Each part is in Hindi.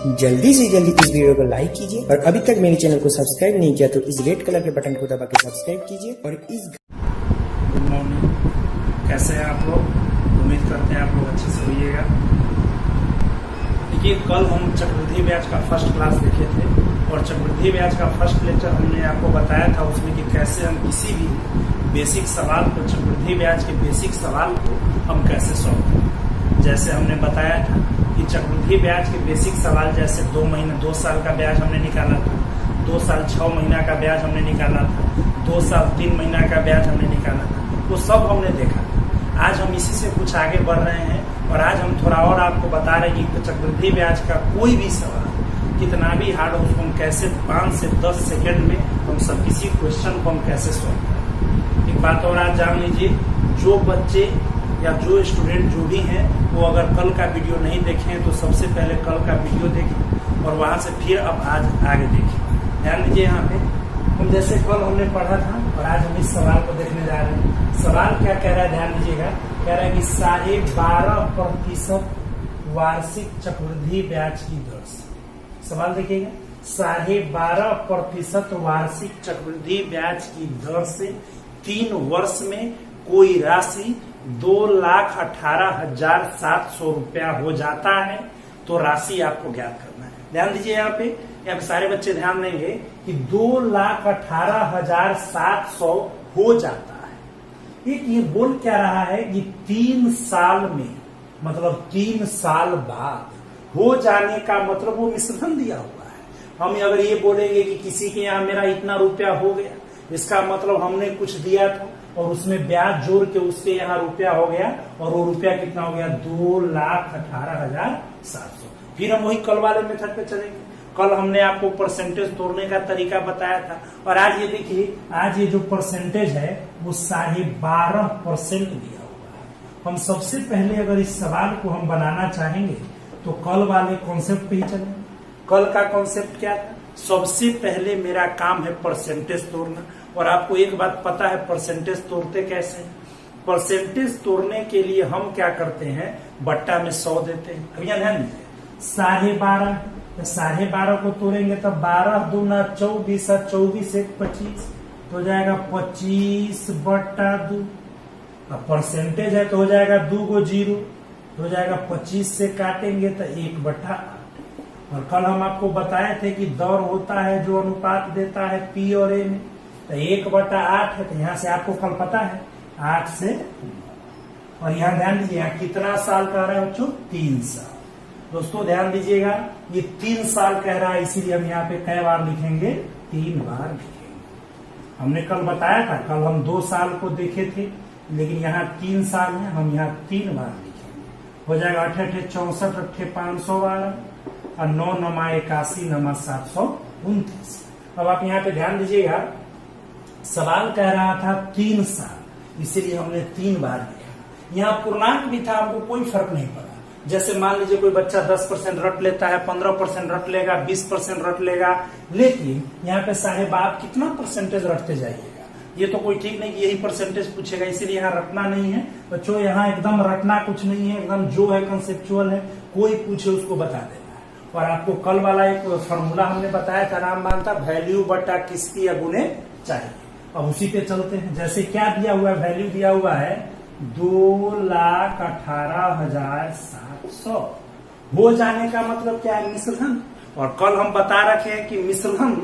जल्दी से जल्दी इस वीडियो को लाइक कीजिए और अभी तक मेरे चैनल को सब्सक्राइब नहीं किया तो इस रेड कलर के बटन को दबा के सब्सक्राइब कीजिए। और इस गुड मॉर्निंग, कैसे हैं आप लोग? उम्मीद करते हैं आप लोग अच्छे से होइएगा। देखिए, कल हम चक्रवृद्धि ब्याज का फर्स्ट क्लास देखे थे और चक्रवृद्धि ब्याज का फर्स्ट लेक्चर हमने आपको बताया था उसमें कि कैसे हम किसी भी बेसिक सवाल को, चक्रवृद्धि ब्याज के बेसिक सवाल को हम कैसे सॉल्व करें। जैसे हमने बताया था कि चक्रवृद्धि ब्याज के बेसिक सवाल जैसे 2 महीने 2 साल का ब्याज हमने निकाला था, 2 साल 6 महीना का ब्याज हमने निकाला था, 2 साल 3 महीना का ब्याज हमने निकाला था, वो सब हमने देखा। आज हम इसी से कुछ आगे बढ़ रहे हैं और आज हम थोड़ा और आपको बता रहे हैं कि चक्रवृद्धि ब्याज का कोई भी सवाल कितना भी हार्ड हो उसको हम कैसे 5 से 10 सेकेंड में हम सब किसी क्वेश्चन को हम कैसे सॉल्व करें। एक बात और आज जान लीजिए, जो बच्चे या जो स्टूडेंट जो भी हैं वो अगर कल का वीडियो नहीं देखें तो सबसे पहले कल का वीडियो देखें और वहां से फिर अब आज आगे देखें। ध्यान दीजिए, यहाँ पे हम जैसे कल हमने पढ़ा था और आज हम इस सवाल को देखने जा रहे हैं। सवाल क्या कह रहा है, ध्यान दीजिएगा। कह रहा है कि 12.5% वार्षिक चक्रवृद्धि ब्याज की दर से, सवाल देखिएगा, 12.5% वार्षिक चक्रवृद्धि ब्याज की दर से 3 वर्ष में कोई राशि 2,18,700 रुपया हो जाता है तो राशि आपको ज्ञात करना है। ध्यान दीजिए, यहाँ पे सारे बच्चे ध्यान देंगे कि 2,18,700 हो जाता है। एक ये बोल क्या रहा है कि 3 साल में, मतलब 3 साल बाद हो जाने का मतलब वो मिश्रण दिया हुआ है। हम अगर ये बोलेंगे कि किसी के यहाँ मेरा इतना रुपया हो गया, इसका मतलब हमने कुछ दिया था और उसमें ब्याज जोड़ के उसके यहाँ रुपया हो गया और वो रुपया कितना हो गया, 2,18,700। फिर हम वही कल वाले मेथड पे चलेंगे। कल हमने आपको परसेंटेज तोड़ने का तरीका बताया था और आज ये देखिए, आज ये जो परसेंटेज है वो 12.5% दिया हुआ है। हम सबसे पहले अगर इस सवाल को हम बनाना चाहेंगे तो कल वाले कॉन्सेप्ट पे ही चलेंगे। कल का कॉन्सेप्ट क्या था? सबसे पहले मेरा काम है परसेंटेज तोड़ना। और आपको एक बात पता है परसेंटेज तोड़ते कैसे? परसेंटेज तोड़ने के लिए हम क्या करते हैं, बट्टा में 100 देते हैं। अब यहाँ ध्यान दीजिए, 12.5, 12.5 को तोड़ेंगे तब 12 दूना 24, 24 1 25 तो हो जाएगा 25/2। अब परसेंटेज है तो हो जाएगा 2 को 0 तो हो जाएगा 25 से काटेंगे तो 1/8। और कल हम आपको बताए थे कि दर होता है जो अनुपात देता है पी और ए में, तो 1/8 है। तो यहाँ से आपको कल पता है 8 से। और यहाँ ध्यान दीजिए, यहाँ कितना साल कह रहा है बच्चों? 3 साल। दोस्तों ध्यान दीजिएगा, ये 3 साल कह रहा है, इसीलिए हम यहाँ पे कई बार लिखेंगे, 3 बार लिखेंगे। हमने कल बताया था, कल हम 2 साल को देखे थे, लेकिन यहाँ 3 साल है, हम यहाँ 3 बार लिखेंगे। हो जाएगा 8 8 64 8 512 और 9 9 81 9 729। अब आप यहाँ पे ध्यान दीजिएगा, सवाल कह रहा था 3 साल, इसीलिए हमने 3 बार लिखा। यहाँ पूर्णांक भी था, हमको कोई फर्क नहीं पड़ा। जैसे मान लीजिए कोई बच्चा 10% रट लेता है, 15% रट लेगा, 20% रट लेगा, लेकिन यहाँ पे साहेब आप कितना परसेंटेज रटते जाइएगा, ये तो कोई ठीक नहीं कि यही परसेंटेज पूछेगा, इसीलिए यहाँ रटना नहीं है बच्चों। यहाँ एकदम रटना कुछ नहीं है, एकदम जो है कंसेप्चुअल है, कोई पूछे उसको बता देना है। और आपको कल वाला एक फॉर्मूला हमने बताया था, नाम मानता वैल्यू बटा किसकी या गुने चाहिए। अब उसी पे चलते हैं। जैसे क्या दिया हुआ है, वैल्यू दिया हुआ है 2,18,700। हो जाने का मतलब क्या है, मिश्रण। और कल हम बता रखे हैं कि मिश्रण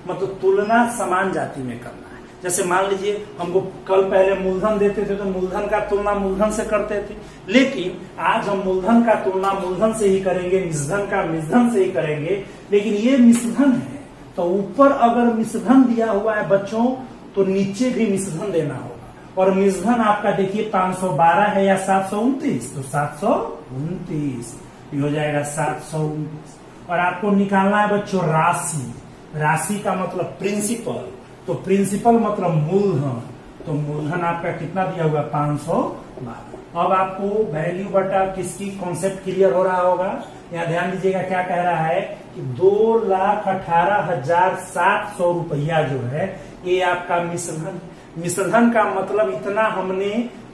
मतलब तुलना समान जाति में करना है। जैसे मान लीजिए हमको कल पहले मूलधन देते थे तो मूलधन का तुलना मूलधन से करते थे, लेकिन आज हम मूलधन का तुलना मूलधन से ही करेंगे, मिश्रण का मिश्रण से ही करेंगे। लेकिन ये मिश्रण है तो ऊपर अगर मिश्रण दिया हुआ है बच्चों तो नीचे भी मिश्रण देना होगा। और मिश्रण आपका देखिए 512 है या 729, तो 729 हो जाएगा 729। और आपको निकालना है बच्चों राशि। राशि का मतलब प्रिंसिपल, तो प्रिंसिपल मतलब मूलधन, तो मूलधन आपका कितना दिया हुआ, 512। अब आपको वैल्यू बटा किसकी कॉन्सेप्ट क्लियर हो रहा होगा। यहाँ ध्यान दीजिएगा, क्या कह रहा है कि 2,18,700 रुपया जो है ये आपका मिश्रण। मिश्रण का मतलब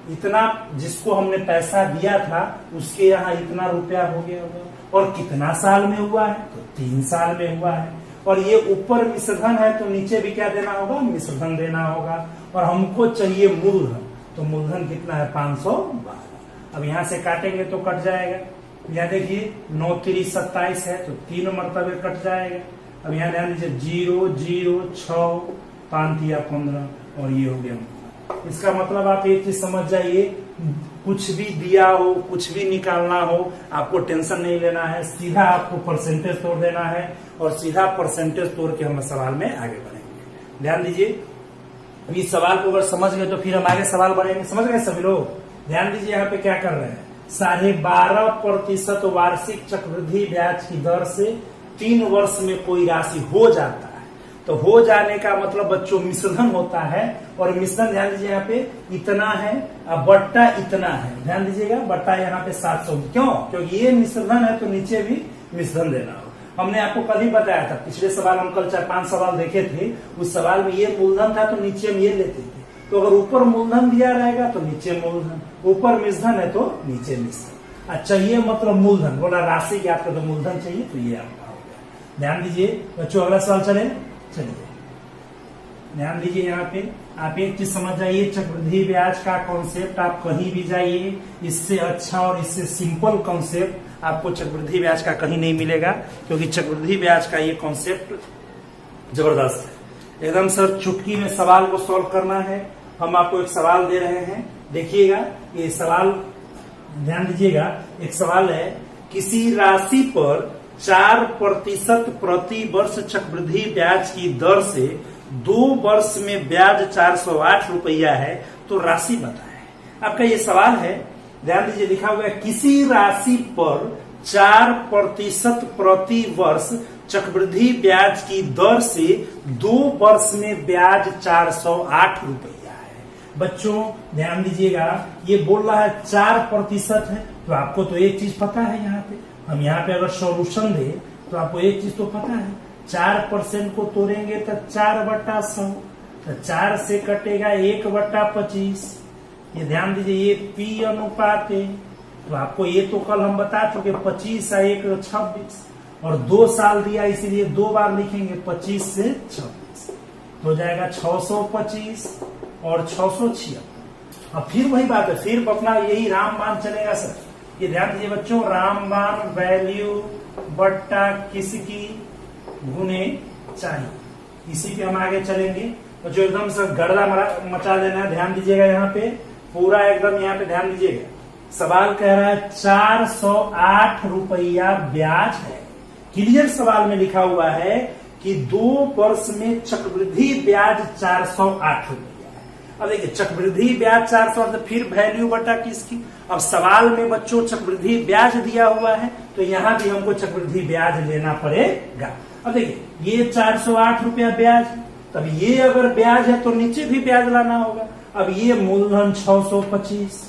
इतना जिसको हमने पैसा दिया था उसके यहाँ इतना रुपया हो गया होगा। और कितना साल में हुआ है, तो 3 साल में हुआ है। और ये ऊपर मिश्रधन है तो नीचे भी क्या देना होगा, मिश्रधन देना होगा। और हमको चाहिए मूलधन, तो मूलधन कितना है, 512। अब यहां से काटेंगे तो कट जाएगा। यहाँ देखिए 9 3 27 है तो 3 मरतबे कट जाएगा। अब यहाँ ध्यान दीजिए 0 0 6 5 या 15 और ये हो गया। इसका मतलब आप एक चीज समझ जाइए, कुछ भी दिया हो, कुछ भी निकालना हो, आपको टेंशन नहीं लेना है, सीधा आपको परसेंटेज तोड़ देना है और सीधा परसेंटेज तोड़ के हम सवाल में आगे बढ़ेंगे। ध्यान दीजिए, इस सवाल को अगर समझ गए तो फिर हम आगे सवाल बढ़ेंगे। समझ गए सभी लोग? ध्यान दीजिए यहाँ पे क्या कर रहे हैं, 12.5% वार्षिक चक्रवृद्धि ब्याज की दर से 3 वर्ष में कोई राशि हो जाता है। तो हो जाने का मतलब बच्चों मिश्रधन होता है, और मिश्रधन ध्यान दीजिए यहाँ पे इतना है, अब बट्टा इतना है। ध्यान दीजिएगा, बट्टा यहाँ पे 700। क्यों? क्योंकि ये मिश्रधन है तो नीचे भी मिश्रधन देना हो। हमने आपको कल ही बताया था, पिछले सवाल हम कल 4-5 सवाल देखे थे, उस सवाल में ये मूलधन था तो नीचे में ये लेते थे। तो अगर ऊपर मूलधन दिया रहेगा तो नीचे मूलधन, ऊपर मिश्रधन है तो नीचे मिश्रधन। अच्छा, ये मतलब मूलधन बोला, राशि की आपको तो मूलधन चाहिए, तो ये आपका हो गया। ध्यान दीजिए बच्चों, अगला सवाल चले। चलिए ध्यान दीजिए, यहाँ पे आप एक चीज समझ जाइए, चक्रवृद्धि ब्याज का कॉन्सेप्ट आप कहीं भी जाइए, इससे अच्छा और इससे सिंपल कॉन्सेप्ट आपको चक्रवृद्धि ब्याज का कहीं नहीं मिलेगा। क्योंकि चक्रवृद्धि ब्याज का ये कॉन्सेप्ट जबरदस्त है एकदम। सर चुटकी में सवाल को सॉल्व करना है। हम आपको एक सवाल दे रहे हैं, देखिएगा ये सवाल, ध्यान दीजिएगा। एक सवाल है, किसी राशि पर 4% प्रति वर्ष चक्रवृद्धि ब्याज की दर से 2 वर्ष में ब्याज 408 रुपया है, तो राशि बताएं। आपका ये सवाल है, ध्यान दीजिए, लिखा हुआ है किसी राशि पर 4% प्रति वर्ष चक्रवृद्धि ब्याज की दर से 2 वर्ष में ब्याज 408 रुपया है। बच्चों ध्यान दीजिएगा, ये बोल रहा है 4% है, तो आपको तो एक चीज पता है, यहाँ पे हम यहाँ पे अगर सॉल्यूशन दे तो आपको एक चीज तो पता है, 4% को तोड़ेंगे तो 4/100, तो 4 से कटेगा 1/25। ये ध्यान दीजिए, ये P अनुपात है। तो आपको ये तो कल हम बता चुके, 25 और 1 26, और 2 साल दिया इसीलिए 2 बार लिखेंगे, 25 से 26 हो जाएगा 625 और 676। अब फिर वही बात है, फिर अपना यही रामबाण चलेगा सर। ये ध्यान दीजिए बच्चों, रामबाण वैल्यू बट्टा किसकी गुने चाहिए, इसी पे हम आगे चलेंगे। तो जो एकदम से गड़ला मचा देना है, ध्यान दीजिएगा यहाँ पे पूरा एकदम, यहाँ पे ध्यान दीजिएगा। सवाल कह रहा है 408 रुपया ब्याज है। क्लियर सवाल में लिखा हुआ है कि 2 वर्ष में चक्रवृद्धि ब्याज 408 रुपया है। अब देखिए चक्रवृद्धि ब्याज 408, तो फिर वैल्यू बटा किसकी। अब सवाल में बच्चों चक्रवृद्धि ब्याज दिया हुआ है, तो यहाँ भी हमको चक्रवृद्धि ब्याज लेना पड़ेगा। अब देखिए ये 408 रुपया ब्याज, तब ये अगर ब्याज है तो नीचे भी ब्याज लाना होगा। अब ये मूलधन 625,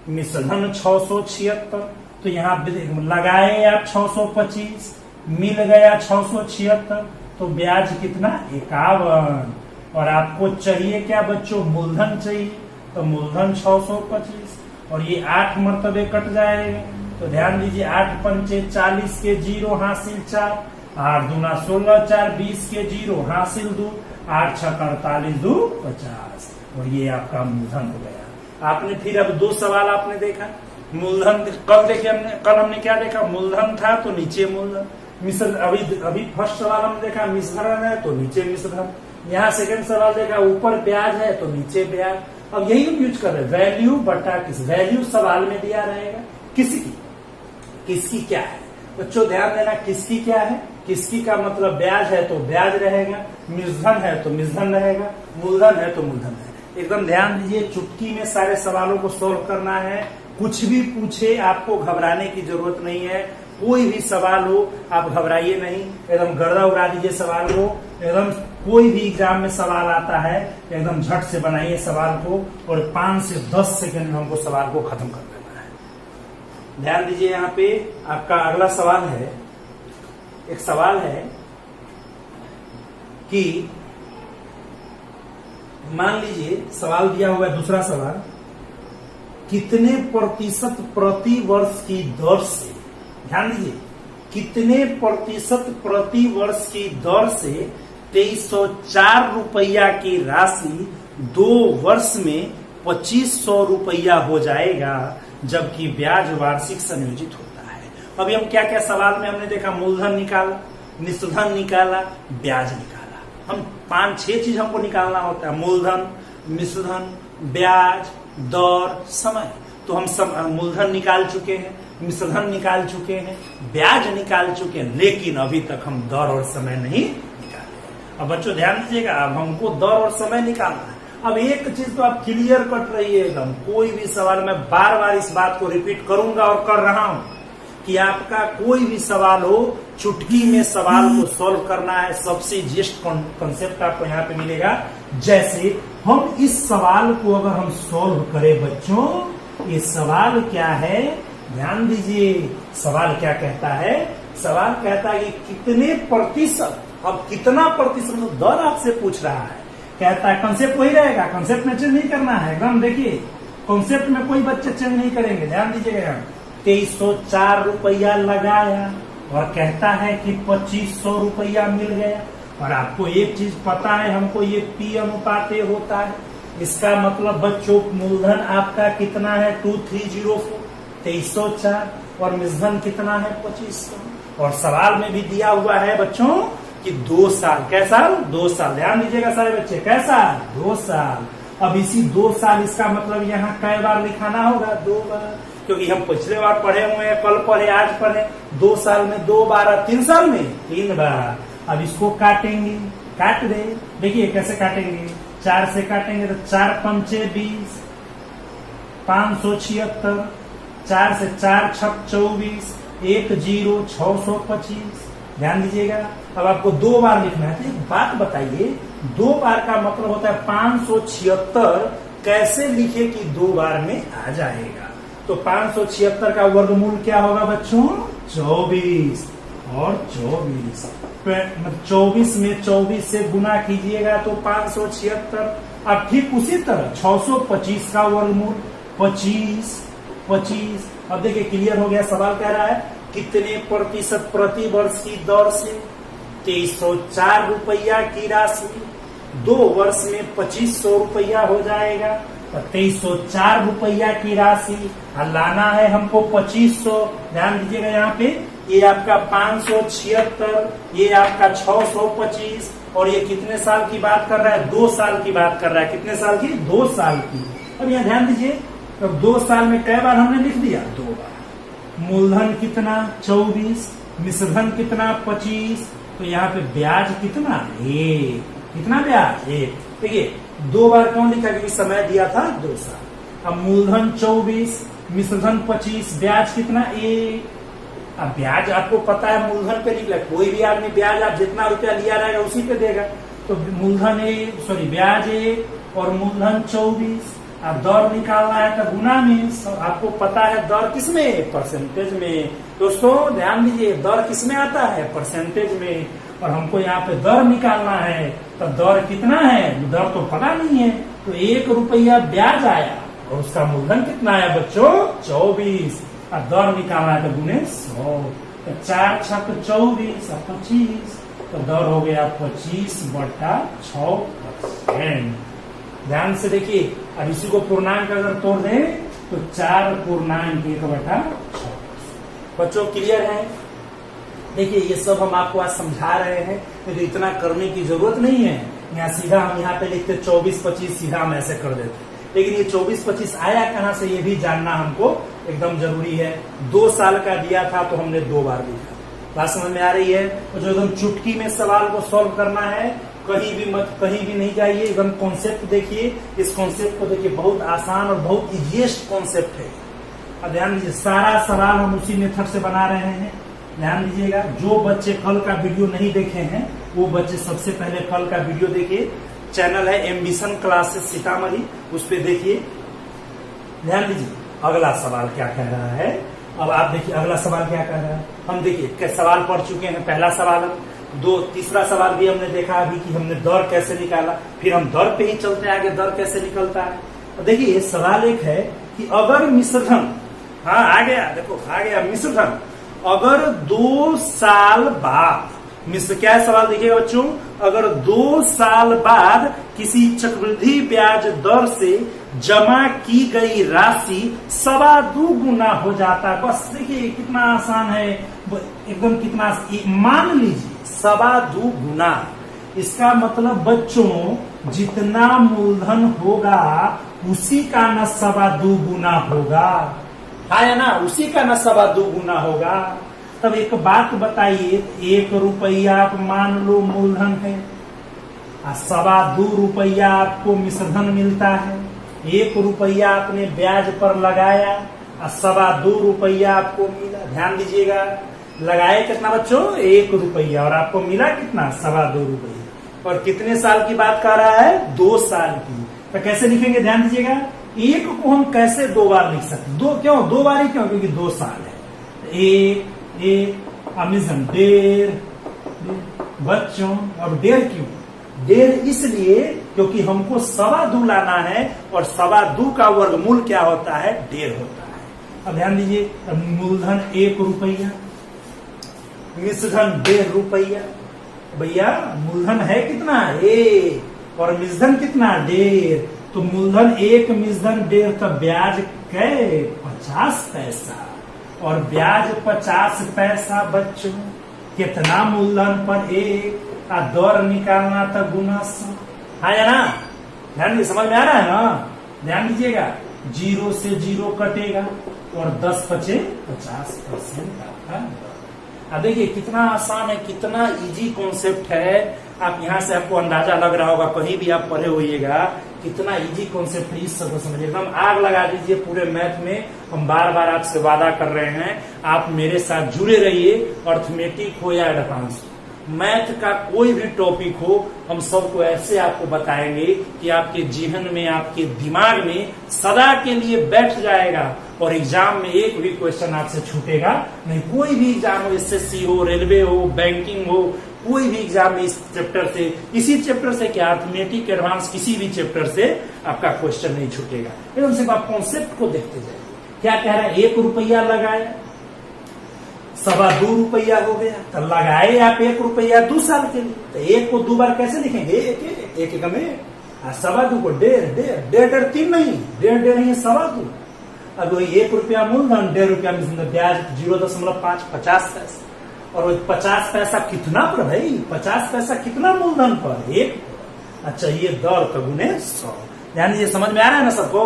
मिश्रधन 676, तो यहाँ लगाए आप 625, मिल गया 676, तो ब्याज कितना 51। और आपको चाहिए क्या बच्चों, मूलधन चाहिए, तो मूलधन 625, और ये 8 मरतबे कट जाएगा। तो ध्यान दीजिए, 8 पंचे 40 के 0 हासिल 4, 8 दूना 16, 4 20 के 0 हासिल 2, 8 6 48 2 50, और ये आपका मूलधन हो गया। आपने फिर अब 2 सवाल आपने देखा, मूलधन कल हमने क्या देखा, मूलधन था तो नीचे मूलधन, मिश्र अभी फर्स्ट सवाल हमने देखा मिश्रण है तो नीचे मिश्रण, यहाँ सेकंड सवाल देखा ऊपर ब्याज है तो नीचे ब्याज। अब यही हम यूज कर रहे हैं, वैल्यू बटा किस, वैल्यू सवाल में दिया रहेगा, किसकी क्या है बच्चों, ध्यान देना, किसकी क्या है, किसकी का मतलब ब्याज है तो ब्याज रहेगा, मिश्रण है तो मिश्रण रहेगा, मूलधन है तो मूलधन रहेगा। एकदम ध्यान दीजिए, चुटकी में सारे सवालों को सोल्व करना है, कुछ भी पूछे आपको घबराने की जरूरत नहीं है। कोई भी सवाल हो आप घबराइए नहीं, एकदम गर्दा उड़ा दीजिए सवाल को। एकदम कोई भी एग्जाम में सवाल आता है एकदम झट से बनाइए सवाल को, और 5 से 10 सेकंड में हमको सवाल को खत्म कर देना है। ध्यान दीजिए, यहाँ पे आपका अगला सवाल है, एक सवाल है कि मान लीजिए सवाल दिया हुआ है, दूसरा सवाल, कितने प्रतिशत प्रति वर्ष की दर से, ध्यान दीजिए कितने प्रतिशत प्रति वर्ष की दर से 2304 रुपया की राशि 2 वर्ष में 2500 रुपया हो जाएगा, जबकि ब्याज वार्षिक संयोजित होता है। अभी हम क्या क्या सवाल में हमने देखा, मूलधन निकाला, मिश्रधन निकाला, ब्याज निकाला। हम 5-6 चीज हमको निकालना होता है, मूलधन, मिश्रधन, ब्याज, दर, समय। तो हम सब मूलधन निकाल चुके हैं, मिश्रधन निकाल चुके हैं, ब्याज निकाल चुके हैं, लेकिन अभी तक हम दर और समय नहीं निकाले। अब बच्चों ध्यान दीजिएगा, अब हमको दर और समय निकालना है। अब एक चीज तो आप क्लियर कट रही है एकदम, कोई भी सवाल मैं बार बार इस बात को रिपीट करूंगा और कर रहा हूं कि आपका कोई भी सवाल हो, चुटकी में सवाल को सॉल्व करना है। सबसे इजिएस्ट कॉन्सेप्ट आपको यहाँ पे मिलेगा। जैसे हम इस सवाल को अगर हम सॉल्व करें बच्चों, ये सवाल क्या है, ध्यान दीजिए, सवाल क्या कहता है, सवाल कहता है कि कितने प्रतिशत, अब कितना प्रतिशत तो दर आपसे पूछ रहा है, कहता है कंसेप्ट वही रहेगा, कंसेप्ट में चेंज नहीं करना है एकदम। देखिए कंसेप्ट में कोई बच्चे चेंज नहीं करेंगे, ध्यान दीजिएगा। 2304 रुपया लगाया और कहता है कि 2500 रुपया मिल गया। और आपको एक चीज पता है, हमको ये P अनुपात A होता है, इसका मतलब बच्चों मूलधन आपका कितना है 2304, 2304, और मिश्रधन कितना है 2500। और सवाल में भी दिया हुआ है बच्चों कि 2 साल, कैसा 2 साल, ध्यान दीजिएगा सारे बच्चे, कैसा 2 साल। अब इसी 2 साल, इसका मतलब यहाँ कई बार लिखाना होगा, 2 बार, क्योंकि हम पिछले बार पढ़े हुए हैं, कल पढ़े, आज पढ़े। 2 साल में 2 बार, 3 साल में 3 बार। अब इसको काटेंगे, काट दे, देखिए कैसे काटेंगे, 4 से काटेंगे तो 4 पंचे 20, 576, 4 से 4 छक 24, 1 0 625। ध्यान दीजिएगा। अब आपको 2 बार लिखना है, तो एक बात बताइए, 2 बार का मतलब होता है 576 कैसे लिखे कि 2 बार में आ जाएगा। तो 576 का वर्गमूल क्या होगा बच्चों, 24 और 24। 24 में 24 से गुना कीजिएगा तो 576। अब ठीक उसी तरह 625 का वर्गमूल 25। अब देखिए क्लियर हो गया। सवाल कह रहा है कितने प्रतिशत प्रति वर्ष की दर से 2304 रुपया की राशि 2 वर्ष में 2500 रुपया हो जाएगा। तो 2304 रुपया की राशि लाना है हमको 2500। ध्यान दीजिएगा यहाँ पे, ये आपका 576, ये आपका 625, और ये कितने साल की बात कर रहा है, 2 साल की बात कर रहा है। कितने साल की, 2 साल की। अब यहाँ ध्यान दीजिए, तो 2 साल में कई बार हमने लिख दिया, 2 बार। मूलधन कितना 24, मिश्रधन कितना 25, तो यहाँ पे ब्याज कितना 1। कितना ब्याज 1। देखिए 2 बार क्यों लिखा, क्योंकि समय दिया था 2 साल। अब मूलधन 24, मिश्रधन 25, ब्याज कितना 1। अब ब्याज आपको पता है मूलधन पे निकला, कोई भी आदमी ब्याज आप जितना रुपया लिया रहेगा उसी पे देगा। तो मूलधन ब्याज 1 और मूलधन 24। अब दर निकालना है तो गुना में, आपको पता है दर किस में, परसेंटेज में। दोस्तों ध्यान दीजिए, दर किस में आता है, परसेंटेज में। और हमको यहाँ पे दर निकालना है, तो दर कितना है, दर तो पता नहीं है। तो 1 रुपया ब्याज आया और उसका मूलधन कितना आया बच्चों 24। और दर निकालना है तो गुने 100। तो 4 छक 24 और 25, तो दर हो गया 25/6%। ध्यान से देखिए, अब इसी को पूर्णांक अगर तोड़ दें तो 4.1/6। बच्चों क्लियर है। देखिए ये सब हम आपको आज समझा रहे हैं, तो इतना करने की जरूरत नहीं है। यहाँ सीधा हम यहाँ पे लिखते 24-25, सीधा हम ऐसे कर देते, लेकिन ये 24-25 आया कहाँ से, ये भी जानना हमको एकदम जरूरी है। 2 साल का दिया था तो हमने 2 बार लिखा। बात समझ में आ रही है। तो जो एकदम चुटकी में सवाल को सॉल्व करना है, कहीं भी नहीं जाइए, एकदम कॉन्सेप्ट देखिए। इस कॉन्सेप्ट को देखिए, बहुत आसान और बहुत इजीएस्ट कॉन्सेप्ट है। अब ध्यान दीजिए, सारा सवाल हम उसी मेथड से बना रहे हैं। ध्यान दीजिएगा, जो बच्चे कल का वीडियो नहीं देखे हैं वो बच्चे सबसे पहले कल का वीडियो देखिए। चैनल है एम्बिशन क्लासेस सीतामढ़ी, उस पर देखिए। ध्यान दीजिए अगला सवाल क्या कह रहा है। अब आप देखिए अगला सवाल क्या कह रहा है। हम देखिए सवाल पढ़ चुके हैं, पहला सवाल, तीसरा सवाल भी हमने देखा अभी कि हमने दर कैसे निकाला। फिर हम दर पे ही चलते हैं आगे, दर कैसे निकलता है। तो देखिए सवाल एक है कि अगर मिश्रधन, हाँ आ गया, देखो आ गया मिश्रधन, अगर 2 साल बाद, क्या है सवाल देखिएगा बच्चों, अगर 2 साल बाद किसी चक्रवृद्धि ब्याज दर से जमा की गई राशि 2.25 गुना हो जाता है। बस देखिए कितना आसान है एकदम, कितना मान लीजिए 2.25 गुना। इसका मतलब बच्चों जितना मूलधन होगा उसी का न 2.25 गुना होगा, है ना, उसी का न 2.25 गुना होगा। तब एक बात बताइए, 1 रुपया आप मान लो मूलधन है, 2.25 रुपया आपको मिश्रधन मिलता है, 1 रुपया आपने ब्याज पर लगाया और 2.25 रुपया आपको मिला। ध्यान दीजिएगा, लगाए कितना बच्चों, 1 रुपया और आपको मिला कितना, 2.25 रुपया। और कितने साल की बात कर रहा है, 2 साल की। तो कैसे लिखेंगे, ध्यान दीजिएगा, 1 को हम कैसे 2 बार लिख सकते, 2 बार ही क्यों, क्योंकि 2 साल है। 1 अमिशन 1.5 बच्चों, अब 1.5 क्यों, 1.5 इसलिए क्योंकि हमको 2.25 लाना है और 2.25 का वर्गमूल क्या होता है, 1.5 होता है। अब ध्यान दीजिए, मूलधन 1 रुपया, मिश्रधन 1.5 रुपया। भैया मूलधन है कितना, 1 और मिश्रधन कितना, 1.5। तो मूलधन 1, मिश्रधन 1.5, तो ब्याज कै 50 पैसा और ब्याज 50 पैसा। बच्चों कितना मूलधन पर 1 और दर निकालना था गुना 100, है ना, ध्यान दीजिए, समझ में आ रहा है ना। ध्यान दीजिएगा, 0 से 0 कटेगा और 10 बचे 50% आपका। अब देखिए कितना आसान है, कितना इजी कॉन्सेप्ट है। आप यहाँ से आपको अंदाजा लग रहा होगा, कहीं भी आप पढ़े होइएगा, कितना इजी कॉन्सेप्ट है, इस सबको समझिए, एकदम आग लगा दीजिए पूरे मैथ में। हम बार बार आपसे वादा कर रहे हैं, आप मेरे साथ जुड़े रहिए, अर्थमेटिक हो या एडवांस, मैथ का कोई भी टॉपिक हो, हम सबको ऐसे आपको बताएंगे कि आपके जीवन में, आपके दिमाग में सदा के लिए बैठ जाएगा और एग्जाम में एक भी क्वेश्चन आपसे छूटेगा नहीं। कोई भी एग्जाम हो, एसएससी हो, रेलवे हो, बैंकिंग हो, कोई भी एग्जाम में इस चैप्टर से, इसी चैप्टर से क्या, अर्थमेटिक एडवांस, किसी भी चैप्टर से आपका क्वेश्चन नहीं छूटेगा। एकदम सिर्फ आप कॉन्सेप्ट को देखते जाइए। क्या कह रहा है, 1 रुपया लगाया, 2.25 रुपया हो गया, तो लगाए आप 1 रुपया 2 साल के लिए, तो 1 को 2 बार कैसे लिखेंगे, 1 में 2.25 को 1.5 3 नहीं, 1.5 नहीं, 2.25। अब वही 1 रुपया मूलधन, 1.5 रुपया ब्याज, 0.5 50 पैसा। और वो 50 पैसा कितना पर भाई, 50 पैसा कितना मूलधन पर, 1। अच्छा ये दर का गुने 100। ध्यान दीजिए, समझ में आ रहा है ना सबको,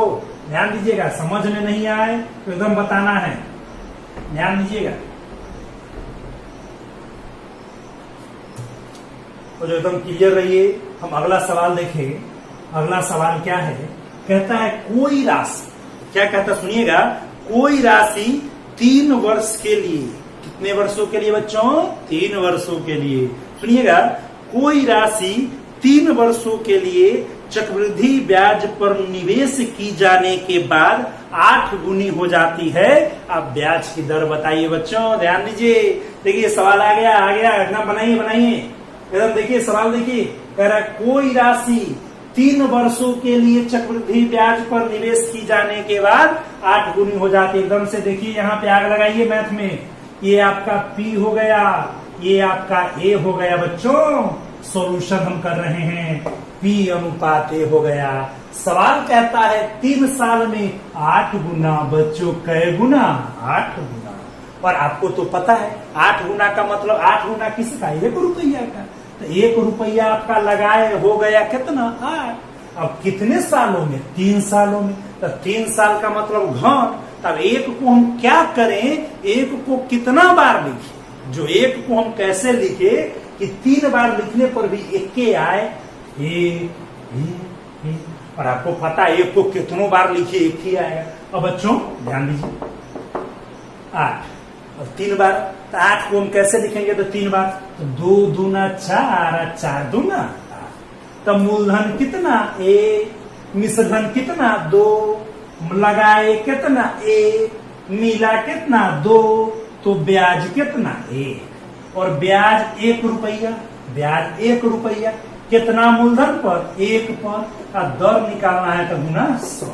ध्यान दीजिएगा, समझ में नहीं आए तो एकदम बताना है, ध्यान दीजिएगा। तो जो एकदम क्लियर रहिए। हम अगला सवाल देखें। अगला सवाल क्या है, कहता है कोई राशि, क्या कहता है सुनिएगा, कोई राशि 3 वर्ष के लिए, कितने वर्षों के लिए बच्चों, 3 वर्षों के लिए, सुनिएगा, कोई राशि 3 वर्षों के लिए चक्रवृद्धि ब्याज पर निवेश की जाने के बाद 8 गुनी हो जाती है। अब ब्याज की दर बताइए बच्चों, ध्यान दीजिए, देखिए सवाल आ गया, इतना बनाइए एकदम। देखिए सवाल देखिए, कह रहा है कोई राशि 3 वर्षों के लिए चक्रवृद्धि ब्याज पर निवेश की जाने के बाद 8 गुनी हो जाती है। एकदम से देखिए, यहाँ पे आग लगाइए मैथ में, ये आपका P हो गया, ये आपका A हो गया बच्चों। सॉल्यूशन हम कर रहे हैं, P अनुपात A हो गया। सवाल कहता है 3 साल में 8 गुना, बच्चों कै गुना, 8 गुना। और आपको तो पता है 8 गुना का मतलब, 8 गुना किसका, 1 रुपया का। तो 1 रुपया आपका लगाए हो गया कितना, 8। अब कितने सालों में, 3 सालों में। तो 3 साल का मतलब घन। तब 1 को हम क्या करें, 1 को कितना बार लिखे, जो 1 को हम कैसे लिखे कि 3 बार लिखने पर भी 1 के आए, 1। और आपको पता है 1 को कितनों बार लिखिए 1 ही आएगा। अब बच्चों ध्यान दीजिए, 8 और 3 बार, तो 8 को हम कैसे लिखेंगे, तो 3 बार, तो 2 दूना 4, 4 दूना 8। तो मूलधन कितना, 1, मिश्रधन कितना, 2, लगाए कितना, 1, मिला कितना, 2, तो ब्याज कितना, 1। और ब्याज 1 रुपया, ब्याज 1 रुपया, कितना मूलधन पर, 1 पर, और दर निकालना है तो गुना 100।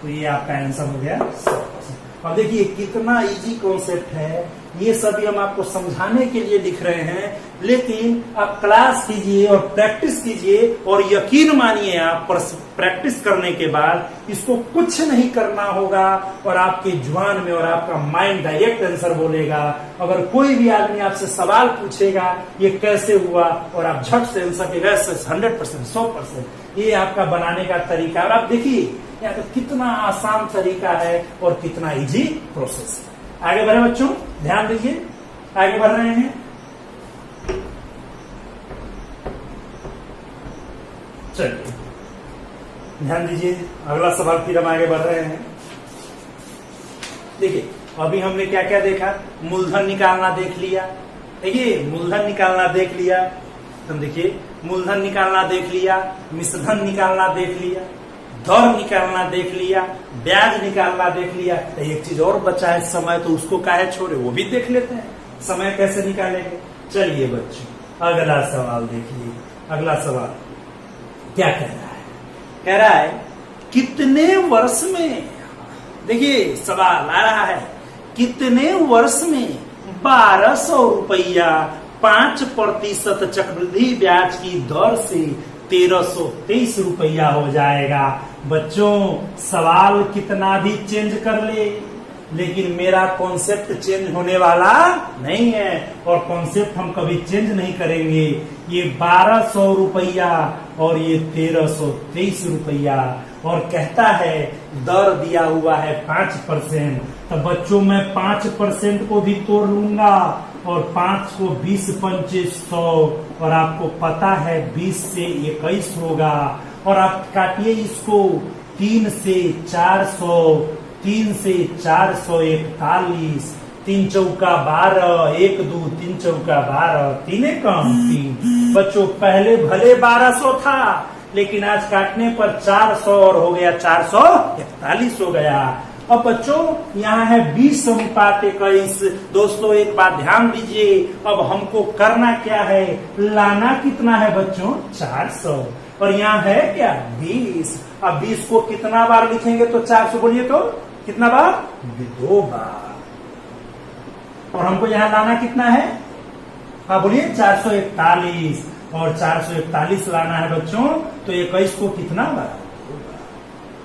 तो ये आपका आंसर हो गया 100%। अब देखिए कितना इजी कॉन्सेप्ट है, ये सभी हम आपको समझाने के लिए लिख रहे हैं, लेकिन आप क्लास कीजिए और प्रैक्टिस कीजिए और यकीन मानिए आप प्रैक्टिस करने के बाद इसको कुछ नहीं करना होगा और आपके जुबान में और आपका माइंड डायरेक्ट आंसर बोलेगा। अगर कोई भी आदमी आपसे सवाल पूछेगा ये कैसे हुआ और आप झट से आंसर के 100%, 100%, ये आपका बनाने का तरीका। और आप देखिए यहाँ तो कितना आसान तरीका है और कितना इजी प्रोसेस है। आगे बढ़े बच्चों, ध्यान दीजिए, आगे बढ़ रहे हैं। चलिए ध्यान दीजिए, अगला सवाल फिर हम आगे बढ़ रहे हैं। देखिए अभी हमने क्या क्या देखा, मूलधन निकालना देख लिया। देखिए मूलधन निकालना देख लिया, तो देखिए मूलधन निकालना देख लिया, मिश्रधन निकालना देख लिया, दर निकालना देख लिया, ब्याज निकालना देख लिया। तो एक चीज और बचा है समय, तो उसको काहे छोड़े, वो भी देख लेते हैं, समय कैसे निकालेंगे। चलिए बच्चों अगला सवाल देखिए। अगला सवाल क्या कह रहा है, कह रहा है कितने वर्ष में, देखिए सवाल आ रहा है, कितने वर्ष में 1200 रुपया 5% चक्रवृद्धि ब्याज की दर से 1323 रुपया हो जाएगा। बच्चों सवाल कितना भी चेंज कर ले, लेकिन मेरा कॉन्सेप्ट चेंज होने वाला नहीं है और कॉन्सेप्ट हम कभी चेंज नहीं करेंगे। ये 1200 रुपया और ये 1323 रुपया और कहता है दर दिया हुआ है 5%। तो बच्चों मैं 5% को भी तोड़ लूंगा और 5 को 20 25 100 और आपको पता है 20 से 21 होगा और आप काटिए इसको 3 से 400, 3 से 441, 3 चौका 12, 1 2 3 चौका 12, 3 कम 3। बच्चों पहले भले 1200 था, लेकिन आज काटने पर 400 और हो गया 441 हो गया। अब बच्चों यहाँ है 20:21। दोस्तों एक बात ध्यान दीजिए, अब हमको करना क्या है, लाना कितना है बच्चों 400 और यहाँ है क्या 20। अब 20 को कितना बार लिखेंगे तो 400, बोलिए तो कितना बार, 2 बार। और हमको यहाँ लाना कितना है, हाँ बोलिए 441 और 441 लाना है बच्चों, तो 21 को कितना बार,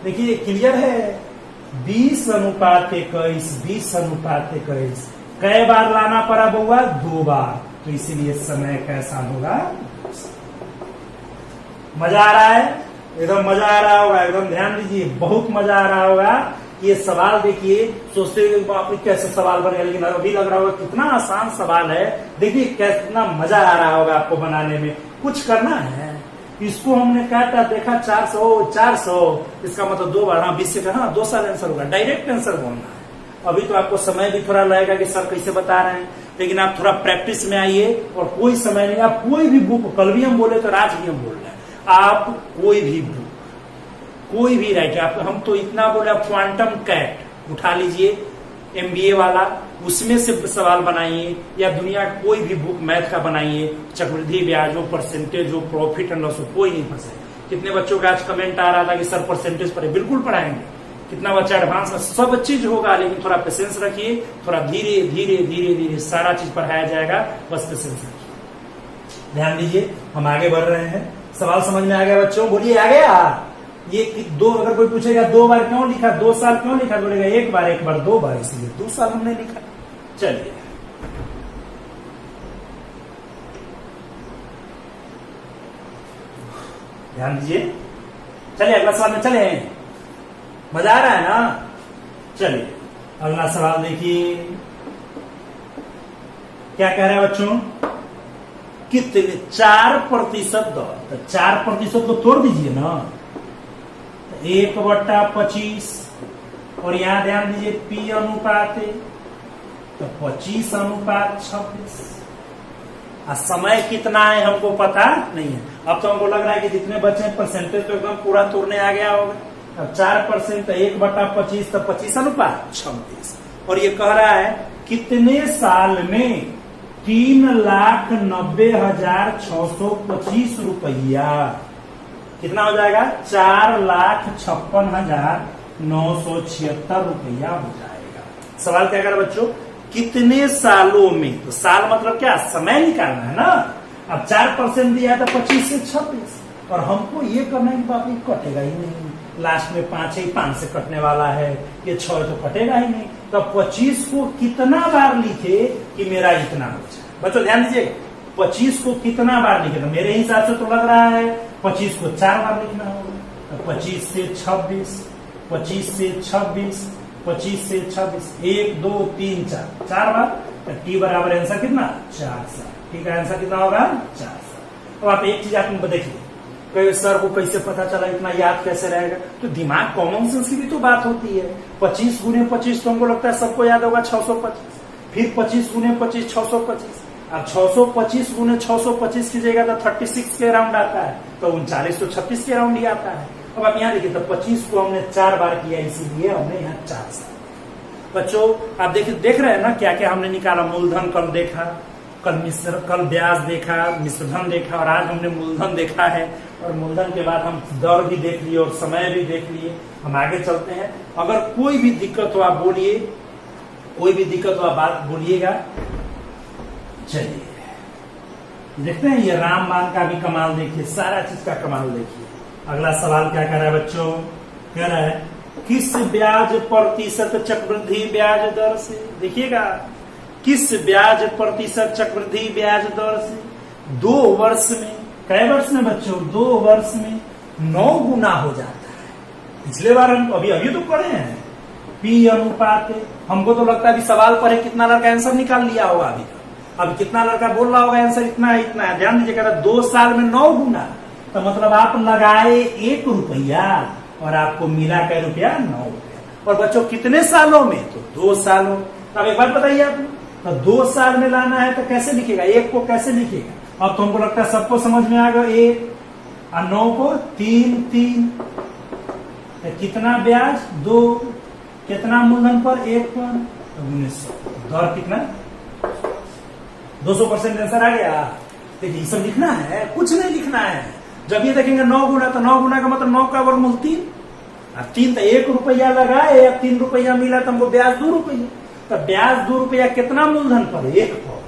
देखिए क्लियर है। 20:21, 20:21 कई बार लाना पड़ा बउआ, 2 बार, तो इसीलिए समय कैसा होगा, मजा आ रहा है, एकदम मजा आ रहा होगा, एकदम ध्यान दीजिए, बहुत मजा आ रहा होगा। ये सवाल देखिए, सोचते हुए बाप रे कैसे सवाल बनेगा, लेकिन अभी लग रहा होगा कितना आसान सवाल है। देखिए कितना मजा आ रहा होगा आपको बनाने में। कुछ करना है, इसको हमने काटा देखा 400, इसका मतलब 2 बार, हाँ 20 से कहा 2 साल आंसर होगा, डायरेक्ट आंसर बोलना है। अभी तो आपको समय भी थोड़ा लगेगा कि सर कैसे बता रहे हैं, लेकिन आप थोड़ा प्रैक्टिस में आइए और कोई समय नहीं, आप कोई भी बुक, कल भी हम बोले तो आज भी हम बोल रहे हैं, आप कोई भी बुक, कोई भी राइटर, आप हम तो इतना बोले, आप क्वांटम कैट उठा लीजिए MBA वाला, उसमें से सवाल बनाइए, या दुनिया कोई भी बुक मैथ का बनाइए, चक्रवृद्धि ब्याज हो, परसेंटेज हो, प्रॉफिट एंड लॉस हो, कोई नहीं फंसे। कितने बच्चों का आज कमेंट आ रहा था कि सर परसेंटेज पढ़े, बिल्कुल पढ़ाएंगे, कितना बच्चा एडवांस में, सब चीज होगा, लेकिन थोड़ा पेशेंस रखिए, थोड़ा धीरे धीरे धीरे धीरे सारा चीज पढ़ाया जाएगा, बस पेशेंस रखिए। ध्यान दीजिए हम आगे बढ़ रहे हैं। सवाल समझ में आ गया बच्चों, बोलिए आ गया। ये 2, अगर कोई पूछेगा 2 बार क्यों लिखा, 2 साल क्यों लिखा, बोलेगा 1 बार 2 बार, इसलिए 2 साल हमने लिखा। चलिए ध्यान दीजिए, चलिए अगला सवाल में चले, मजा आ रहा है ना। चलिए अगला सवाल देखिए क्या कह रहा है बच्चों, कितने 4% दर, तो 4% को तोड़ दीजिए ना, 1/25 और यहां ध्यान दीजिए P अनुपात है, तो 25:26। समय कितना है हमको पता नहीं है। अब तो हमको लग रहा है कि जितने बच्चे परसेंटेज तो एकदम पूरा तोड़ने आ गया होगा। अब 4% 1/25 तो 25:26 और ये कह रहा है कितने साल में 3,90,625 रुपया, कितना हो जाएगा 4,56,976 रुपया हो जाएगा। सवाल क्या कर बच्चों, कितने सालों में, तो साल मतलब क्या, समय निकालना है ना। अब 4% दिया था 25 से 26, और हमको ये करना है कि बाप ये कटेगा ही नहीं, लास्ट में 5 है, 5 से कटने वाला है, ये 6 तो कटेगा ही नहीं। तो 25 को कितना बार लिखे कि मेरा इतना हो जाए। बच्चों ध्यान दीजिए, 25 को कितना बार लिखे, तो मेरे हिसाब से तो लग रहा है 25 को 4 बार लिखना होगा। तो 25 से 26, 25 से 26, 25 से 26, 1 2 3 4, 4 बार। तो टी बराबर आंसर कितना, 4 साल। ठीक है, आंसर कितना होगा, 4 साल। अब आप एक चीज आप देखिए, कई सर को कैसे पता चला, इतना याद कैसे रहेगा, तो दिमाग कॉमन सेंस की भी तो बात होती है। 25 गुने 25 तो हमको लगता है सबको याद होगा 625, फिर 25 गुने 25 625, अब 625 गुने 625 कीजिएगा तो 36 के राउंड आता है, तो 39 तो 36 के राउंड ही आता है। अब आप यहाँ देखिए, तो 25 को हमने 4 बार किया, इसीलिए हमने यहाँ 4 साल। बच्चों आप देखिए, देख रहे हैं ना क्या क्या हमने निकाला। मूलधन कल देखा, कल ब्याज देखा, मिश्रधन देखा, और आज हमने मूलधन देखा है। और मूलधन के बाद हम दर भी देख लिए और समय भी देख लिए। हम आगे चलते हैं, अगर कोई भी दिक्कत हो आप बोलिए, कोई भी दिक्कत हो आप बात बोलिएगा। चलिए देखते हैं, ये रामबाण का भी कमाल देखिए, सारा चीज का कमाल देखिए। अगला सवाल क्या कर रहा है बच्चों, कह रहा है किस ब्याज प्रतिशत चक्रवृद्धि ब्याज दर से, देखिएगा किस ब्याज प्रतिशत चक्रवृद्धि ब्याज दर से 2 वर्ष में, कई वर्ष में बच्चों, 2 वर्ष में 9 गुना हो जाता है। पिछले बार हम अभी तो पढ़े हैं P अनुपात। हमको तो लगता है अभी सवाल पढ़े कितना लड़का आंसर निकाल लिया होगा अभी तक। अब कितना लड़का बोल रहा होगा आंसर इतना है, इतना है। ध्यान दीजिएगा, 2 साल में 9 गुना, तो मतलब आप लगाए 1 रुपया और आपको मिला कै रुपया, 9 रुपया। और बच्चों कितने सालों में, तो 2 सालों। अब एक बात बताइए आप, तो 2 साल में लाना है तो कैसे लिखेगा, 1 को कैसे लिखेगा। अब तुमको लगता है सबको समझ में आ गया, 1 और 9 को 3 3, तो कितना ब्याज 2, कितना मूलधन पर 1 पर, 1900। दर कितना, 200% आंसर आ गया। देखिए ये सब लिखना है, कुछ नहीं लिखना है। जब ये देखेंगे 9 गुना, तो 9 गुना का मतलब 9 का वर्गमूल 3, अब 3 तो 1 रुपया लगाए, अब 3 रुपया मिला तो हमको ब्याज 2 रुपया, तो ब्याज 2 रुपया कितना मूलधन पर, 1 पर।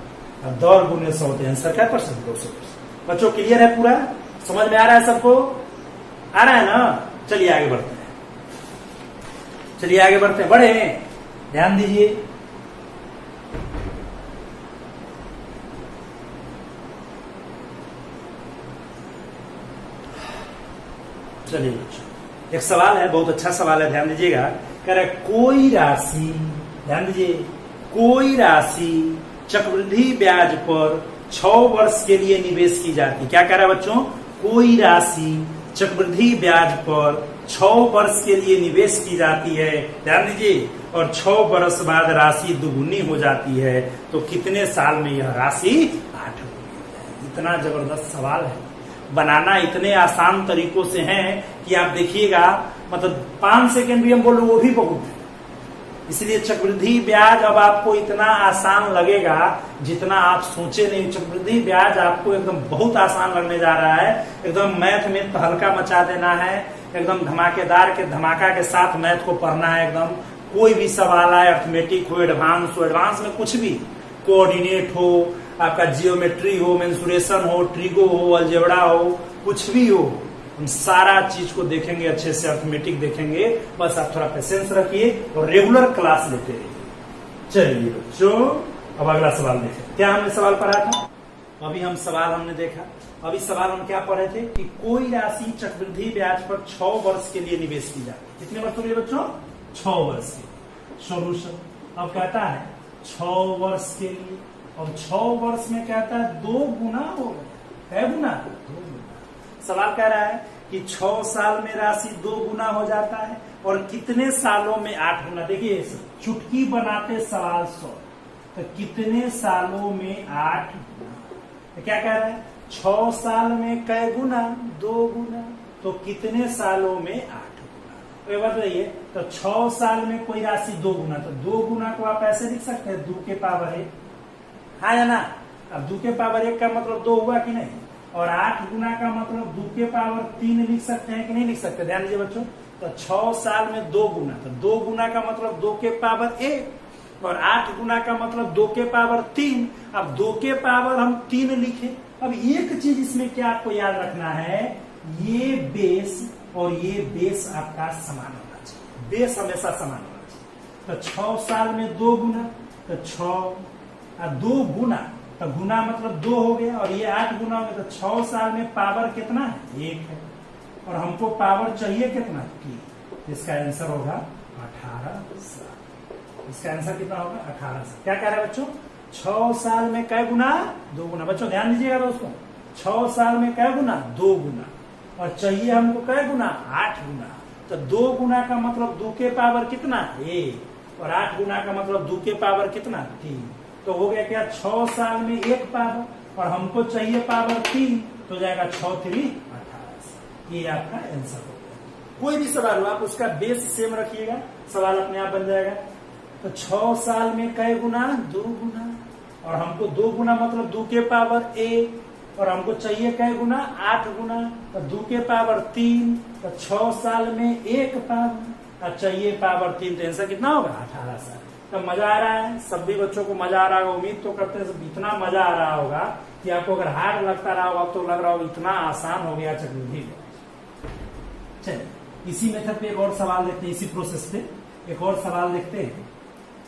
अब दर गुने 100, आंसर क्या परसेंट, 200%। बच्चों क्लियर है, पूरा समझ में आ रहा है सबको, आ रहा है ना। चलिए आगे बढ़ते हैं, चलिए आगे बढ़ते हैं, बढ़े ध्यान दीजिए। चलिए बच्चों, एक सवाल है, बहुत अच्छा सवाल है, ध्यान दीजिएगा। कह रहा है कोई राशि, ध्यान दीजिए, कोई राशि चक्रवृद्धि ब्याज पर 6 वर्ष के लिए निवेश की जाती है। क्या कह रहा है बच्चों, कोई राशि चक्रवृद्धि ब्याज पर 6 वर्ष के लिए निवेश की जाती है, ध्यान दीजिए, और 6 वर्ष बाद राशि दुगुनी हो जाती है, तो कितने साल में यह राशि 8 गुनी हो जाएगी। इतना जबरदस्त सवाल है, बनाना इतने आसान तरीकों से है कि आप देखिएगा, मतलब 5 सेकेंड भी हम बोलो वो भी बहुत है। इसलिए चक्रवृद्धि ब्याज अब आपको इतना आसान लगेगा जितना आप सोचे नहीं। चक्रवृद्धि ब्याज आपको एकदम बहुत आसान लगने जा रहा है, एकदम मैथ में तहलका मचा देना है, एकदम धमाकेदार के धमाका के साथ मैथ को पढ़ना है। एकदम कोई भी सवाल आए, अर्थमेटिक हो, एडवांस में कुछ भी, कोऑर्डिनेट हो, आपका जियोमेट्री हो, मेंसुरेशन हो, ट्रिगो हो, अलजेब्रा हो, कुछ भी हो, हम सारा चीज को देखेंगे अच्छे से, अर्थमेटिक देखेंगे। बस आप थोड़ा पेशेंस रखिए और रेगुलर क्लास लेते रहिए। चलिए बच्चों, अब अगला सवाल देखें। क्या हमने सवाल पढ़ा था, अभी हम सवाल हमने देखा। अभी सवाल हम क्या पढ़े थे कि कोई राशि चक्रवृद्धि ब्याज पर 6 वर्ष के लिए निवेश की जाती है। कितने वर्ष के लिए बच्चों, 6 वर्ष के लिए। सोल्यूशन अब कहता है 6 वर्ष के लिए, और 6 वर्ष में कहता है 2 गुना हो गया। है गुना, 2 गुना। सवाल कह रहा है कि 6 साल में राशि 2 गुना हो जाता है, और कितने सालों में 8 गुना। देखिए चुटकी बनाते सवाल 100, तो कितने सालों में 8 गुना। तो क्या कह रहा है, 6 साल में कै गुना, 2 गुना, तो कितने सालों में 8 गुना। तो ये बताइए, तो 6 साल में कोई राशि 2 गुना, तो 2 गुना को आप ऐसे लिख सकते हैं, 2 के पावर 1, हाँ या ना। अब 2 के पावर 1 का मतलब 2 हुआ कि नहीं, और 8 गुना का मतलब 2 के पावर 3 लिख सकते हैं कि नहीं लिख सकते। ध्यान दीजिए बच्चों, तो 6 साल में 2 गुना, तो 2 गुना का मतलब 2 के पावर 1, और 8 गुना का मतलब 2 के पावर 3। अब 2 के पावर हम 3 लिखे। अब एक चीज इसमें क्या आपको याद रखना है, ये बेस और ये बेस आपका समान होना चाहिए, बेस हमेशा समान होना चाहिए। तो 6 साल में 2 गुना, तो 6 और 2 गुना, तो गुना मतलब 2 हो गया, और ये 8 गुना हो गया। तो 6 साल में पावर कितना है, 1 है, और हमको पावर चाहिए कितना, 3। इसका आंसर होगा 18 साल। इसका आंसर कितना होगा, 18 साल। क्या कह रहे हैं बच्चों, 6 साल में कै गुना, 2 गुना। बच्चों ध्यान दीजिएगा दोस्तों, 6 साल में कै गुना, 2 गुना, और चाहिए हमको कै गुना, 8 गुना। तो 2 गुना का मतलब 2 के पावर कितना, 1, और 8 गुना का मतलब 2 के पावर कितना, 3। तो हो गया क्या, 6 साल में 1 पावर, और हमको चाहिए पावर 3, तो जाएगा 6 3 18। ये आपका आंसर हो गया। कोई भी सवाल हो आप उसका बेस सेम रखिएगा, सवाल अपने आप बन जाएगा। तो 6 साल में कै गुना, 2 गुना, और हमको 2 गुना मतलब 2 के पावर 1, और हमको चाहिए कै गुना, 8 गुना, तो 2 के पावर 3, तो 6 साल में 1 पावर, और चाहिए पावर 3। तो आंसर कितना होगा, 18 साल। तो मजा आ रहा है, सभी बच्चों को मजा आ रहा होगा, उम्मीद तो करते हैं इतना मजा आ रहा होगा कि आपको अगर हार्ड लगता रहा होगा तो लग रहा होगा इतना आसान हो गया चक्रवृद्धि। चलिए इसी मेथड पे एक और सवाल देखते हैं, इसी प्रोसेस पे एक और सवाल देखते हैं।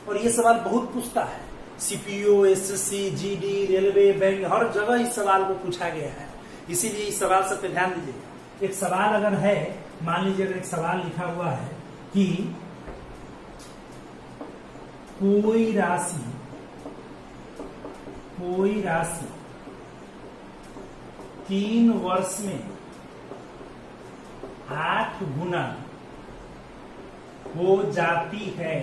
और ये सवाल बहुत पूछता है, CPO, SSC, GD, railway, bank, हर जगह इस सवाल को पूछा गया है, इसीलिए इस सवाल सब पे ध्यान दीजिएगा। एक सवाल अगर है, मान लीजिए अगर एक सवाल लिखा हुआ है कि कोई राशि 3 वर्ष में 8 गुना हो जाती है,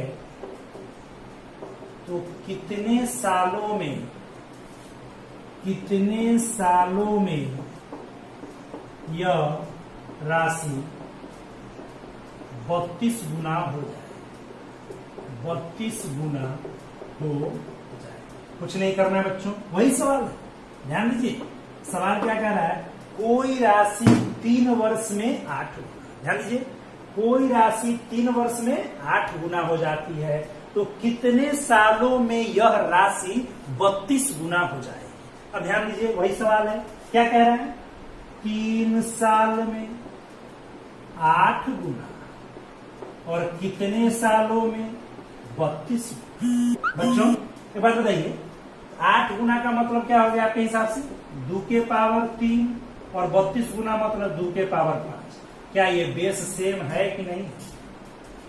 तो कितने सालों में यह राशि 32 गुना हो जाए, 32 गुना हो जाए। कुछ नहीं करना है बच्चों, वही सवाल है, ध्यान दीजिए। सवाल क्या कह रहा है, कोई राशि 3 वर्ष में 8 गुना, ध्यान दीजिए, कोई राशि 3 वर्ष में 8 गुना हो जाती है, तो कितने सालों में यह राशि 32 गुना हो जाएगी। अब ध्यान दीजिए, वही सवाल है, क्या कह रहा है, 3 साल में 8 गुना, और कितने सालों में 32। बच्चों एक बात बताइए, 8 गुना का मतलब क्या हो गया आपके हिसाब से, 2 के पावर 3, और 32 गुना मतलब 2 के पावर 5। क्या ये बेस सेम है कि नहीं,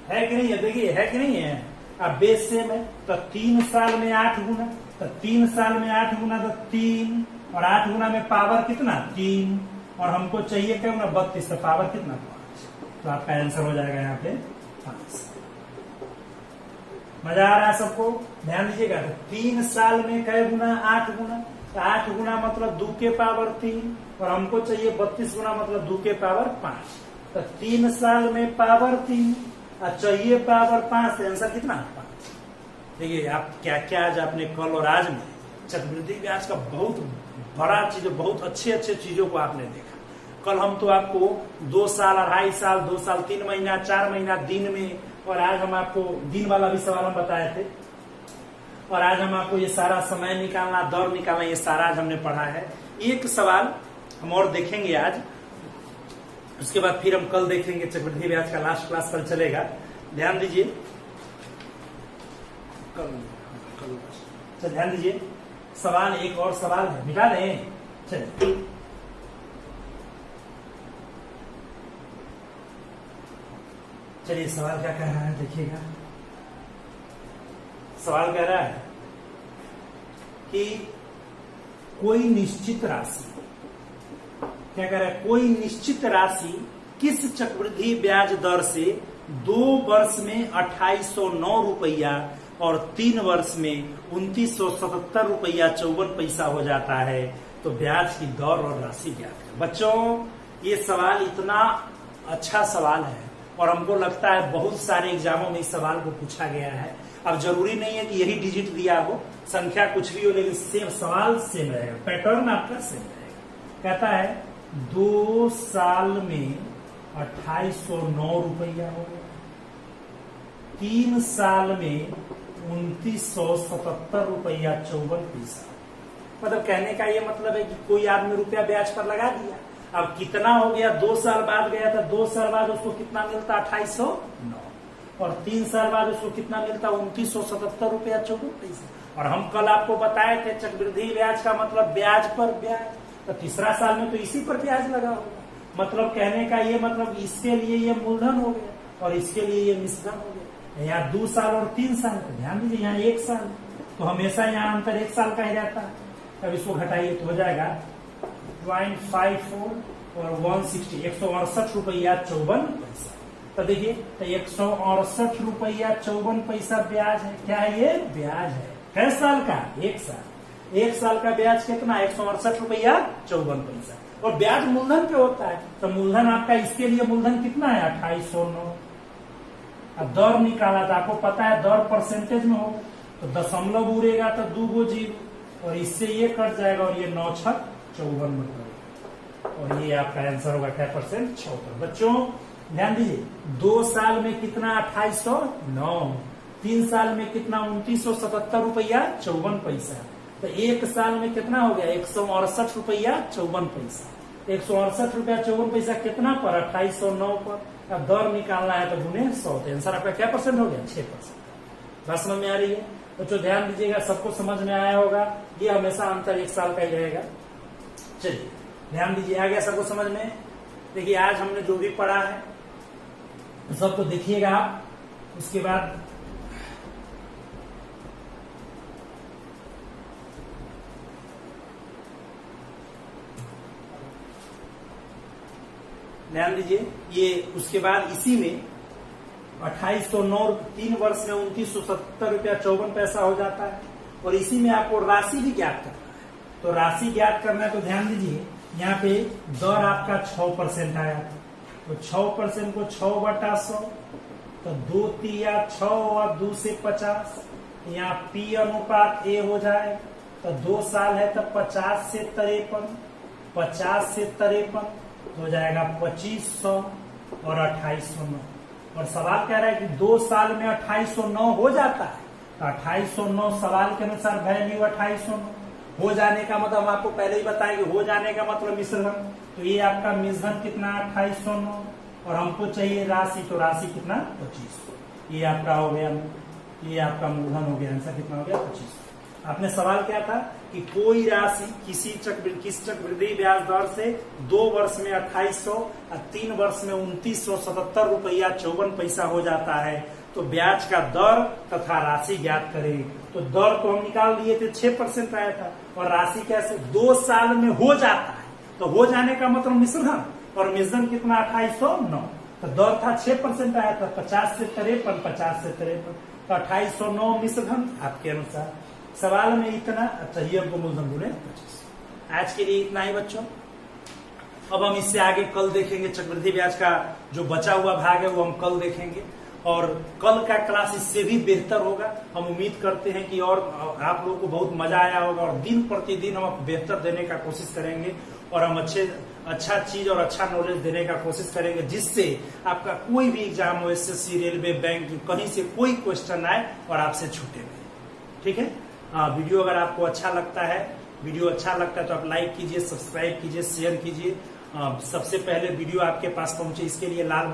है कि नहीं है, देखिए है कि नहीं है। अब बेस सेम है, तो 3 साल में 8 गुना, तो 3 साल में 8 गुना तो 3, और 8 गुना में पावर कितना, 3, और हमको चाहिए क्या गुना, 32, तो पावर कितना, 5। तो आपका आंसर हो जाएगा यहाँ पे 5। मजा आ रहा है सबको, ध्यान दीजिएगा। तो 3 साल में कै गुना, 8 गुना, तो 8 गुना मतलब 2 के पावर 3, और हमको चाहिए 32 गुना मतलब 2 के पावर 5। तो 3 साल में पावर 3 और चाहिए पावर 5, तो आंसर कितना, 5। देखिए आप क्या क्या आज आपने कल और आज में चक्रवृद्धि ब्याज का बहुत बड़ा चीज, बहुत अच्छे चीजों को आपने देखा। कल हम तो आपको 2 साल, 2.5 साल, 2 साल, 3 महीना, 4 महीना दिन में, और आज हम आपको दिन वाला भी सवाल हम बताए थे, और आज हम आपको ये सारा समय निकालना, दौर निकालना, ये सारा आज हमने पढ़ा है। एक सवाल हम और देखेंगे आज, उसके बाद फिर हम कल देखेंगे चक्रवृद्धि ब्याज का लास्ट क्लास कल चलेगा, ध्यान दीजिए। कल ध्यान दीजिए, सवाल एक और सवाल है, मिटा दें, चलिए। चलिए सवाल क्या कह रहा है देखिएगा। सवाल कह रहा है कि कोई निश्चित राशि, क्या कह रहा है, कोई निश्चित राशि किस चक्रवृद्धि ब्याज दर से 2 वर्ष में 2809 रुपया और 3 वर्ष में 2977 रुपया 54 पैसा हो जाता है, तो ब्याज की दर और राशि ज्ञात करें। बच्चों ये सवाल इतना अच्छा सवाल है, और हमको लगता है बहुत सारे एग्जामों में इस सवाल को पूछा गया है। अब जरूरी नहीं है कि यही डिजिट दिया हो, संख्या कुछ भी हो, लेकिन सेम सवाल सेम रहेगा, पैटर्न आपका सेम रहेगा। कहता है 2 साल में 2809 रुपया हो गया, 3 साल में ₹2977.54। मतलब कहने का ये मतलब है कि कोई आदमी रुपया ब्याज पर लगा दिया, अब कितना हो गया, 2 साल बाद गया था, 2 साल बाद उसको कितना मिलता, 2809, और 3 साल बाद उसको कितना मिलता, ₹2977.54। और हम कल आपको बताए थे चक्रवृद्धि ब्याज का मतलब ब्याज पर ब्याज, तो तीसरा साल में तो इसी पर ब्याज लगा होगा। मतलब कहने का ये मतलब इसके लिए ये मूलधन हो गया और इसके लिए ये मिश्रधन हो गया। यहाँ 2 साल और 3 साल, तो ध्यान दीजिए यहाँ 1 साल, तो हमेशा यहाँ अंतर 1 साल का ही रहता है। अब इसको घटाइए तो हो जाएगा 0.54 और 160, ₹168.54। तो देखिए तो ₹168.54 ब्याज है। क्या है ये? ब्याज है। कै साल का? 1 साल। 1 साल का ब्याज कितना? ₹168.54। और ब्याज मूलधन पे होता है, तो मूलधन आपका इसके लिए मूलधन कितना है? 2809। अब दर निकाला था, आपको पता है दर परसेंटेज में हो, तो दशमलव उड़ेगा तो 2 गो 0, और इससे ये कट जाएगा और ये 9×6 = 54, और ये आपका आंसर होगा क्या परसेंट? 76। बच्चों ध्यान दीजिए, 2 साल में कितना? 2809। 3 साल में कितना? ₹2977.54। तो 1 साल में कितना हो गया? ₹168.54। ₹168.54 कितना पर? 2809 पर। अब दर निकालना है तो गुने 100, तो आंसर आपका क्या परसेंट हो गया? 6%। बात समझ में आ रही है बच्चों? ध्यान दीजिएगा, सबको समझ में आया होगा। ये हमेशा अंतर 1 साल का ही रहेगा। चलिए ध्यान दीजिए, आ गया सबको समझ में? देखिए आज हमने जो भी पढ़ा है सबको देखिएगा आप, उसके बाद ध्यान दीजिए, ये उसके बाद इसी में 2809 3 वर्ष में ₹2970.54 हो जाता है, और इसी में आपको राशि भी ज्ञात करना है। तो राशि ज्ञात करना है तो ध्यान दीजिए, यहाँ पे दर आपका 6% आया था, तो 6% को 6/100, तो 2 तिया 6 और 2 से 50, यहाँ P अनुपात A हो जाए, तो 2 साल है तो 50 से 53, 50 से 53 हो जाएगा 2500 और 2809। और सवाल कह रहा है कि 2 साल में 2809 हो जाता है, तो 2809 सवाल के अनुसार वैल्यू 2809 हो जाने का मतलब हम आपको पहले ही बताएंगे, हो जाने का मतलब मिश्रधन, तो ये आपका मिश्रधन कितना? 2809, और हमको चाहिए राशि, तो राशि कितना? 2500। ये आपका हो गया, ये आपका मूलधन हो गया। आंसर कितना हो गया? 2500। आपने सवाल क्या था कि कोई राशि किस चक्रवृद्धि ब्याज दर से 2 वर्ष में 2800 और 3 वर्ष में ₹2970.54 हो जाता है, तो ब्याज का दर तथा राशि ज्ञात करें। तो दर तो हम निकाल लिए थे, 6% आया था, और राशि कैसे? 2 साल में हो जाता है, तो हो जाने का मतलब मिश्रधन, और मिश्रधन कितना? 2809। तो दर था 6% आया था, 50 से 53, 50 से 53, तो 2809 मिश्रधन आपके अनुसार। सवाल में इतना। अच्छा, ये हमको मूलधन गुणे 25। आज के लिए इतना ही बच्चों। अब हम इससे आगे कल देखेंगे, चक्रवृद्धि ब्याज का जो बचा हुआ भाग है वो हम कल देखेंगे, और कल का क्लास इससे भी बेहतर होगा। हम उम्मीद करते हैं कि और आप लोगों को बहुत मजा आया होगा, और दिन प्रतिदिन हम बेहतर देने का कोशिश करेंगे, और हम अच्छा चीज और अच्छा नॉलेज देने का कोशिश करेंगे, जिससे आपका कोई भी एग्जाम हो, SSC, रेलवे, बैंक, कहीं से कोई क्वेश्चन आए और आपसे छूटे नहीं। ठीक है? वीडियो अगर आपको अच्छा लगता है तो आप लाइक कीजिए, सब्सक्राइब कीजिए, शेयर कीजिए। सबसे पहले वीडियो आपके पास पहुंचे इसके लिए लाल